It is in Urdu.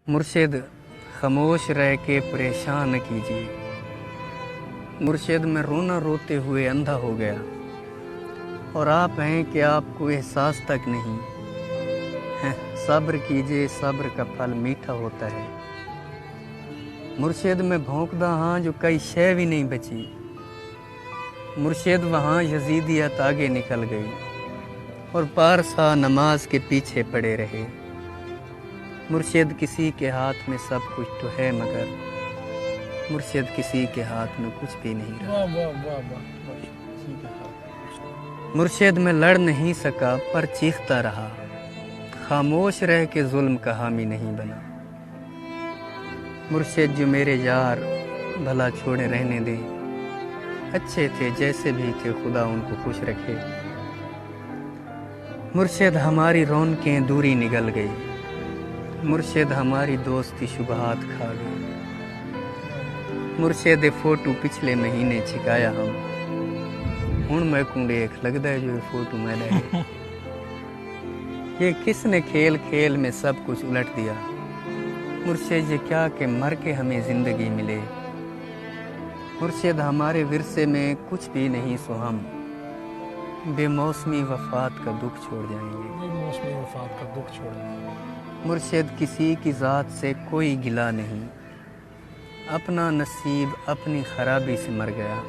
مرشد خاموش رہ کے پریشان نہ کیجیے۔ مرشد میں رونا روتے ہوئے اندھا ہو گیا، اور آپ ہیں کہ آپ کو احساس تک نہیں ہے۔ صبر کیجیے، صبر کا پھل میٹھا ہوتا ہے۔ مرشد میں بھونکدا ہاں جو کئی شے بھی نہیں بچی۔ مرشد وہاں یزیدیت آگے نکل گئی، اور پارسا نماز کے پیچھے پڑے رہے۔ مرشد کسی کے ہاتھ میں سب کچھ تو ہے، مگر مرشد کسی کے ہاتھ میں کچھ بھی نہیں رہا۔ مرشد میں لڑ نہیں سکا پر چیختا رہا، خاموش رہ کے ظلم کا حامی نہیں بنا۔ مرشد جو میرے یار بھلا چھوڑے رہنے دے، اچھے تھے جیسے بھی تھے، خدا ان کو خوش رکھے۔ مرشد ہماری رونقیں دوری نگل گئی، مرشد ہماری دوستی شبہات کھا گئی۔ مرشد فوٹو پچھلے مہینے چھکایا ہم، ہن میں کو دیکھ لگدا ہے جو یہ فوٹو میں لے یہ کس نے کھیل کھیل میں سب کچھ الٹ دیا۔ مرشد یہ کیا کہ مر کے ہمیں زندگی ملے۔ مرشد ہمارے ورثے میں کچھ بھی نہیں، سو ہم بے موسمی وفات کا دکھ چھوڑ جائیں گے۔ مرشد کسی کی ذات سے کوئی گلہ نہیں، اپنا نصیب اپنی خرابی سے مر گیا۔